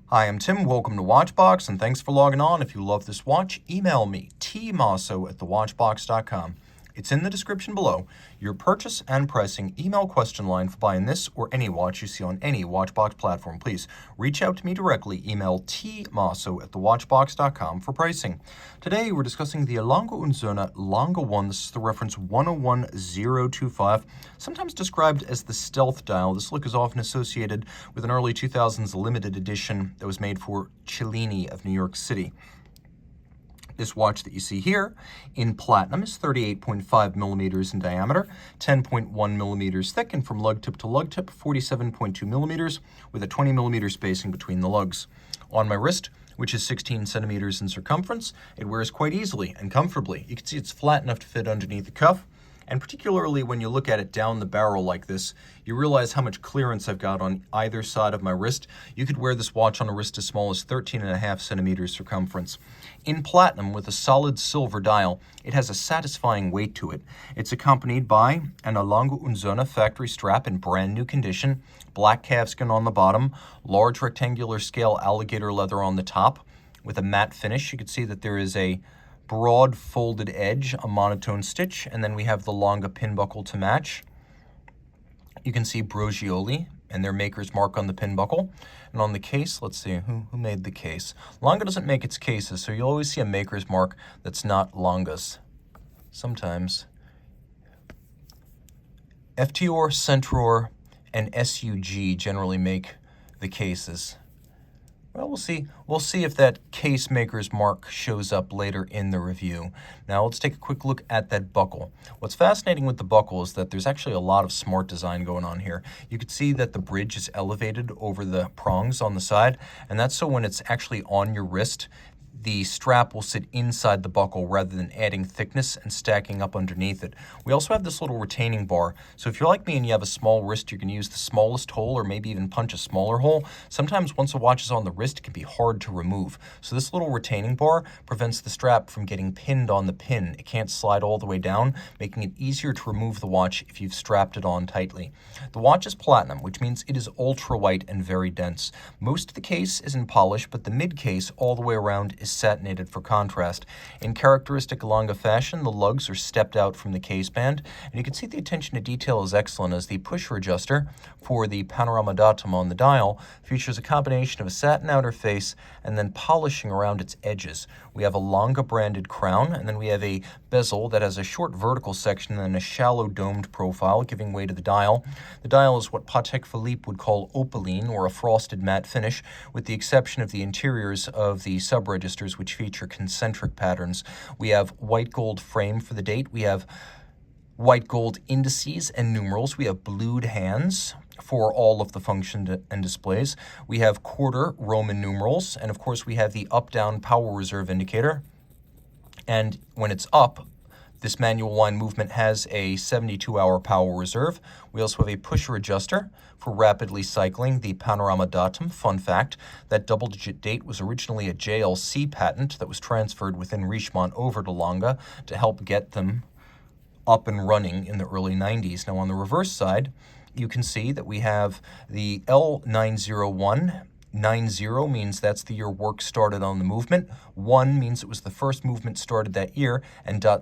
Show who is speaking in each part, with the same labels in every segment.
Speaker 1: Hi, I'm Tim. Welcome to Watchbox, and thanks for logging on. If you love this watch, email me, tmosso@thewatchbox.com. It's in the description below. Your purchase and pricing email question line for buying this or any watch you see on any Watchbox platform. Please reach out to me directly. Email tmosso@thewatchbox.com for pricing. Today, we're discussing the Lange Söhne Lange 1. This is the reference 101025, sometimes described as the stealth dial. This look is often associated with an early 2000s limited edition that was made for Cellini of New York City. This watch that you see here in platinum is 38.5 millimeters in diameter, 10.1 millimeters thick, and from lug tip to lug tip, 47.2 millimeters, with a 20 millimeter spacing between the lugs. On my wrist, which is 16 centimeters in circumference, it wears quite easily and comfortably. You can see it's flat enough to fit underneath the cuff. And particularly when you look at it down the barrel like this, you realize how much clearance I've got on either side of my wrist. You could wear this watch on a wrist as small as 13.5 centimeters circumference. In platinum, with a solid silver dial, it has a satisfying weight to it. It's accompanied by an a Lange Söhne factory strap in brand new condition, black calfskin on the bottom, large rectangular scale alligator leather on the top, with a matte finish. You can see that there is a broad folded edge, a monotone stitch, and then we have the Lange pin buckle to match. You can see Brogioli and their maker's mark on the pin buckle. And on the case, let's see, who made the case? Lange doesn't make its cases, so you'll always see a maker's mark that's not Lange's. Sometimes. FTOR, Centror, and SUG generally make the cases. Well, we'll see if that case maker's mark shows up later in the review. Now let's take a quick look at that buckle. What's fascinating with the buckle is that there's actually a lot of smart design going on here. You can see that the bridge is elevated over the prongs on the side, and that's so when it's actually on your wrist, the strap will sit inside the buckle rather than adding thickness and stacking up underneath it. We also have this little retaining bar. So if you're like me and you have a small wrist, you can use the smallest hole or maybe even punch a smaller hole. Sometimes once a watch is on the wrist, it can be hard to remove. So this little retaining bar prevents the strap from getting pinned on the pin. It can't slide all the way down, making it easier to remove the watch if you've strapped it on tightly. The watch is platinum, which means it is ultra white and very dense. Most of the case is in polish, but the mid case all the way around is satinated for contrast. In characteristic Lange fashion, the lugs are stepped out from the case band, and you can see the attention to detail is excellent as the pusher adjuster for the panorama datum on the dial features a combination of a satin outer face and then polishing around its edges. We have a Lange branded crown, and then we have a bezel that has a short vertical section and a shallow domed profile giving way to the dial. The dial is what Patek Philippe would call opaline, or a frosted matte finish, with the exception of the interiors of the sub-registers, which feature concentric patterns. We have white gold frame for the date. We have white gold indices and numerals. We have blued hands for all of the function and displays. We have quarter Roman numerals, and of course we have the up-down power reserve indicator. And when it's up, this manual wind movement has a 72-hour power reserve. We also have a pusher adjuster for rapidly cycling the panorama datum. Fun fact, that double-digit date was originally a JLC patent that was transferred within Richemont over to Lange to help get them up and running in the early 90s. Now on the reverse side, you can see that we have the L901. 90 means that's the year work started on the movement. 1 means it was the first movement started that year, and in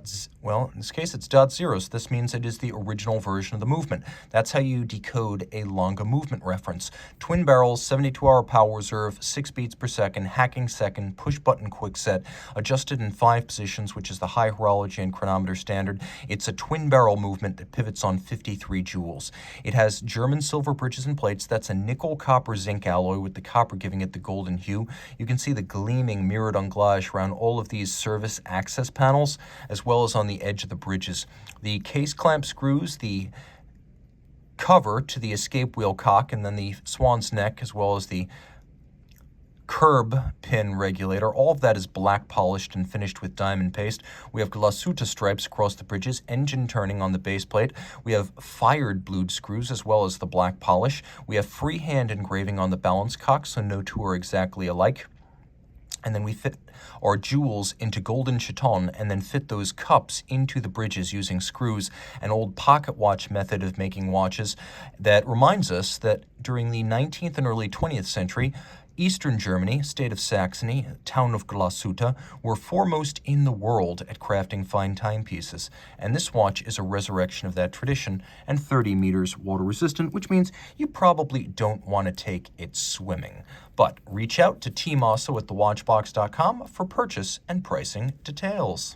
Speaker 1: this case it's .0, so this means it is the original version of the movement. That's how you decode a Lange movement reference. Twin barrels, 72-hour power reserve, 6 beats per second, hacking second, push button quick set, adjusted in 5 positions, which is the high horology and chronometer standard. It's a twin barrel movement that pivots on 53 jewels. It has German silver bridges and plates. That's a nickel copper zinc alloy with the copper giving it the golden hue. You can see the gleaming mirrored anglage around all of these service access panels, as well as on the edge of the bridges. The case clamp screws, the cover to the escape wheel cock, and then the swan's neck, as well as the curb pin regulator. All of that is black polished and finished with diamond paste. We have glasuta stripes across the bridges, engine turning on the base plate. We have fired blued screws as well as the black polish. We have freehand engraving on the balance cock, so no two are exactly alike. And then we fit our jewels into golden chaton and then fit those cups into the bridges using screws, an old pocket watch method of making watches that reminds us that during the 19th and early 20th century, Eastern Germany, state of Saxony, town of Glashütte, were foremost in the world at crafting fine timepieces, and this watch is a resurrection of that tradition and 30 meters water resistant, which means you probably don't want to take it swimming. But reach out to Team Mosso at thewatchbox.com for purchase and pricing details.